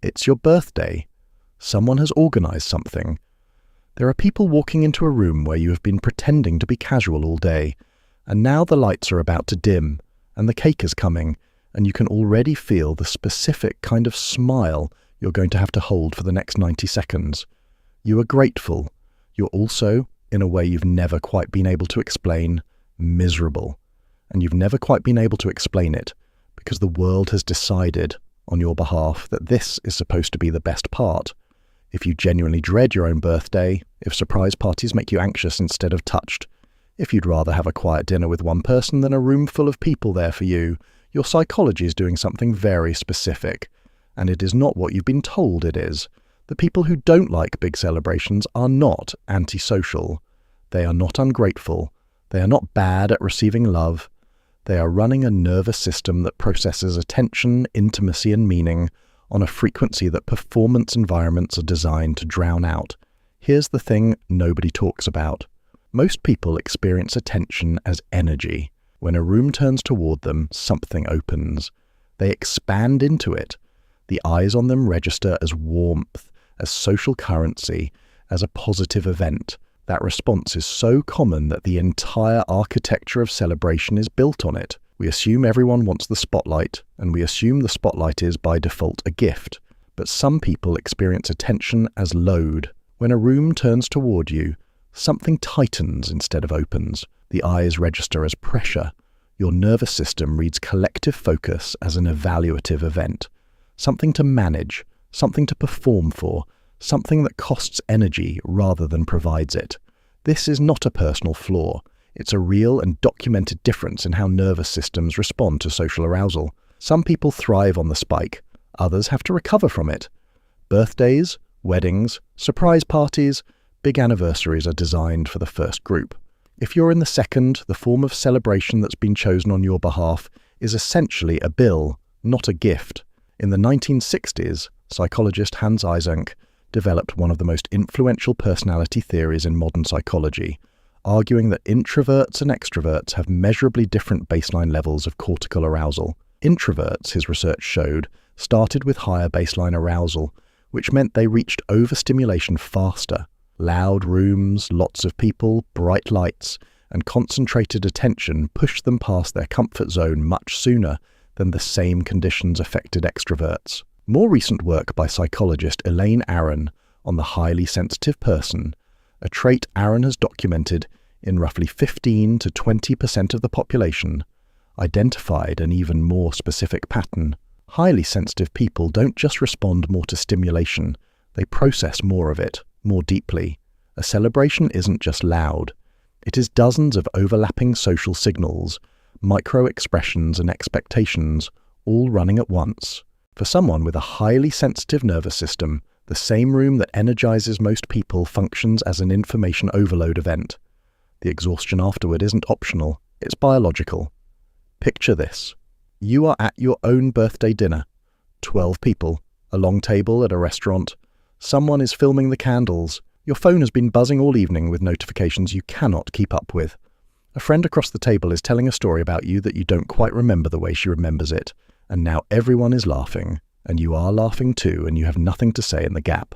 It's your birthday. Someone has organized something. There are people walking into a room where you have been pretending to be casual all day, and now the lights are about to dim, and the cake is coming, and you can already feel the specific kind of smile you're going to have to hold for the next 90 seconds. You are grateful. You're also, in a way you've never quite been able to explain, miserable. And you've never quite been able to explain it because the world has decided on your behalf that this is supposed to be the best part. If you genuinely dread your own birthday, if surprise parties make you anxious instead of touched, if you'd rather have a quiet dinner with one person than a room full of people there for you, your psychology is doing something very specific. And it is not what you've been told it is. The people who don't like big celebrations are not antisocial. They are not ungrateful. They are not bad at receiving love. They are running a nervous system that processes attention, intimacy, and meaning on a frequency that performance environments are designed to drown out. Here's the thing nobody talks about. Most people experience attention as energy. When a room turns toward them, something opens. They expand into it. The eyes on them register as warmth, as social currency, as a positive event. That response is so common that the entire architecture of celebration is built on it. We assume everyone wants the spotlight, and we assume the spotlight is by default a gift. But some people experience attention as load. When a room turns toward you, something tightens instead of opens. The eyes register as pressure. Your nervous system reads collective focus as an evaluative event. Something to manage, something to perform for, something that costs energy rather than provides it. This is not a personal flaw. It's a real and documented difference in how nervous systems respond to social arousal. Some people thrive on the spike. Others have to recover from it. Birthdays, weddings, surprise parties, big anniversaries are designed for the first group. If you're in the second, the form of celebration that's been chosen on your behalf is essentially a bill, not a gift. In the 1960s, psychologist Hans Eysenck developed one of the most influential personality theories in modern psychology, arguing that introverts and extroverts have measurably different baseline levels of cortical arousal. Introverts, his research showed, started with higher baseline arousal, which meant they reached overstimulation faster. Loud rooms, lots of people, bright lights, and concentrated attention pushed them past their comfort zone much sooner than the same conditions affected extroverts. More recent work by psychologist Elaine Aron on the highly sensitive person, a trait Aron has documented in roughly 15 to 20% of the population, identified an even more specific pattern. Highly sensitive people don't just respond more to stimulation, they process more of it, more deeply. A celebration isn't just loud. It is dozens of overlapping social signals, micro-expressions and expectations, all running at once. For someone with a highly sensitive nervous system, the same room that energizes most people functions as an information overload event. The exhaustion afterward isn't optional, it's biological. Picture this. You are at your own birthday dinner. 12 people, a long table at a restaurant. Someone is filming the candles. Your phone has been buzzing all evening with notifications you cannot keep up with. A friend across the table is telling a story about you that you don't quite remember the way she remembers it, and now everyone is laughing, and you are laughing too, and you have nothing to say in the gap.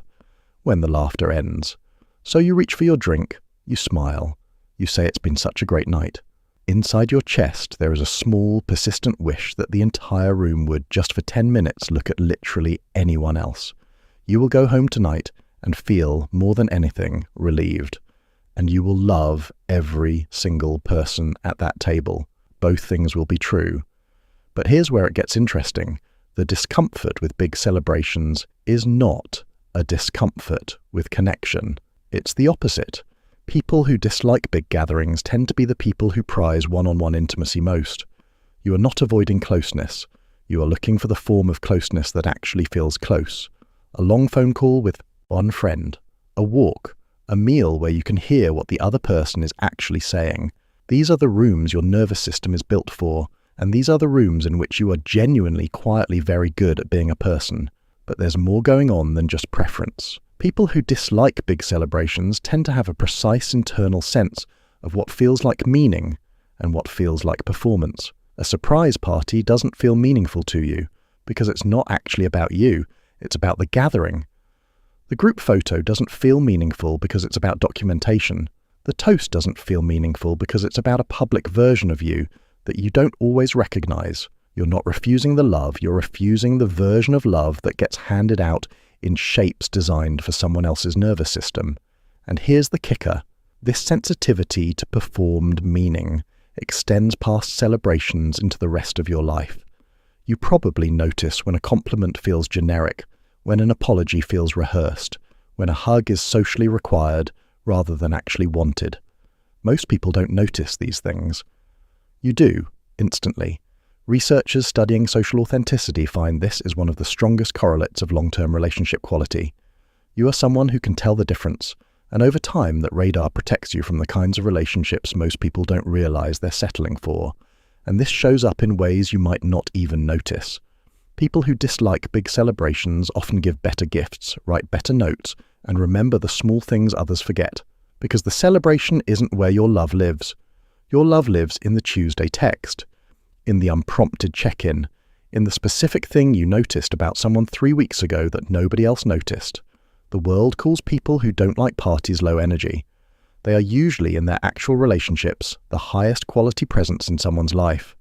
When the laughter ends. So you reach for your drink, you smile, you say it's been such a great night. Inside your chest there is a small, persistent wish that the entire room would, just for 10 minutes, look at literally anyone else. You will go home tonight and feel, more than anything, relieved. And you will love every single person at that table. Both things will be true. But here's where it gets interesting. The discomfort with big celebrations is not a discomfort with connection. It's the opposite. People who dislike big gatherings tend to be the people who prize one-on-one intimacy most. You are not avoiding closeness. You are looking for the form of closeness that actually feels close. A long phone call with one friend. A walk. A meal where you can hear what the other person is actually saying. These are the rooms your nervous system is built for, and these are the rooms in which you are genuinely, quietly very good at being a person. But there's more going on than just preference. People who dislike big celebrations tend to have a precise internal sense of what feels like meaning and what feels like performance. A surprise party doesn't feel meaningful to you because it's not actually about you. It's about the gathering. The group photo doesn't feel meaningful because it's about documentation. The toast doesn't feel meaningful because it's about a public version of you that you don't always recognize. You're not refusing the love, you're refusing the version of love that gets handed out in shapes designed for someone else's nervous system. And here's the kicker. This sensitivity to performed meaning extends past celebrations into the rest of your life. You probably notice when a compliment feels generic, when an apology feels rehearsed, when a hug is socially required rather than actually wanted. Most people don't notice these things. You do, instantly. Researchers studying social authenticity find this is one of the strongest correlates of long-term relationship quality. You are someone who can tell the difference, and over time that radar protects you from the kinds of relationships most people don't realize they're settling for. And this shows up in ways you might not even notice. People who dislike big celebrations often give better gifts, write better notes, and remember the small things others forget. Because the celebration isn't where your love lives. Your love lives in the Tuesday text, in the unprompted check-in, in the specific thing you noticed about someone 3 weeks ago that nobody else noticed. The world calls people who don't like parties low energy. They are usually, in their actual relationships, the highest quality presence in someone's life.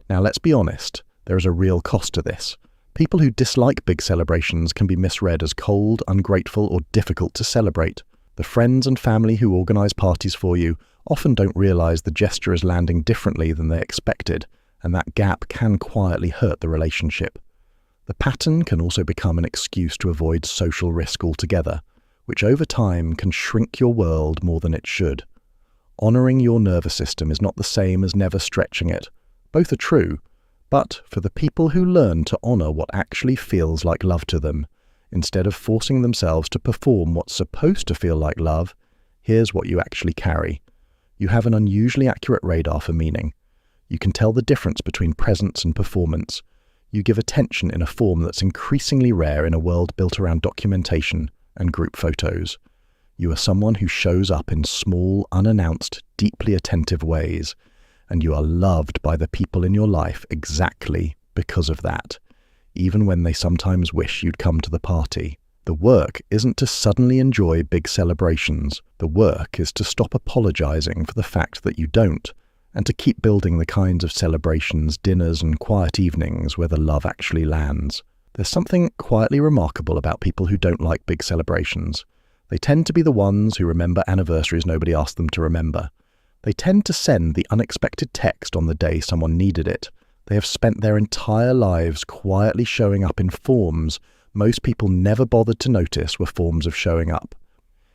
Now let's be honest, there is a real cost to this. People who dislike big celebrations can be misread as cold, ungrateful, or difficult to celebrate. The friends and family who organize parties for you often don't realize the gesture is landing differently than they expected, and that gap can quietly hurt the relationship. The pattern can also become an excuse to avoid social risk altogether, which over time can shrink your world more than it should. Honoring your nervous system is not the same as never stretching it. Both are true, but for the people who learn to honor what actually feels like love to them, instead of forcing themselves to perform what's supposed to feel like love, here's what you actually carry. You have an unusually accurate radar for meaning. You can tell the difference between presence and performance. You give attention in a form that's increasingly rare in a world built around documentation and group photos. You are someone who shows up in small, unannounced, deeply attentive ways, and you are loved by the people in your life exactly because of that, even when they sometimes wish you'd come to the party. The work isn't to suddenly enjoy big celebrations. The work is to stop apologizing for the fact that you don't, and to keep building the kinds of celebrations, dinners, and quiet evenings where the love actually lands. There's something quietly remarkable about people who don't like big celebrations. They tend to be the ones who remember anniversaries nobody asked them to remember. They tend to send the unexpected text on the day someone needed it. They have spent their entire lives quietly showing up in forms most people never bothered to notice were forms of showing up.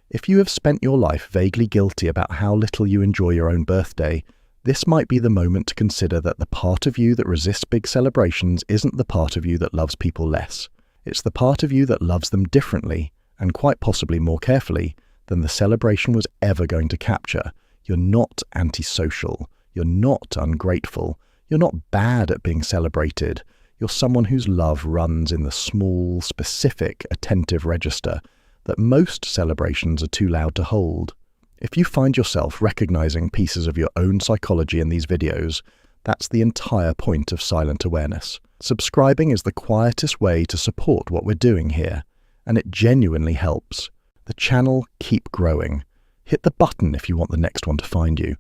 If you have spent your life vaguely guilty about how little you enjoy your own birthday, this might be the moment to consider that the part of you that resists big celebrations isn't the part of you that loves people less. It's the part of you that loves them differently, and quite possibly more carefully, than the celebration was ever going to capture. You're not antisocial. You're not ungrateful. You're not bad at being celebrated. You're someone whose love runs in the small, specific, attentive register that most celebrations are too loud to hold. If you find yourself recognizing pieces of your own psychology in these videos, that's the entire point of silent awareness. Subscribing is the quietest way to support what we're doing here, and it genuinely helps. The channel keep growing. Hit the button if you want the next one to find you.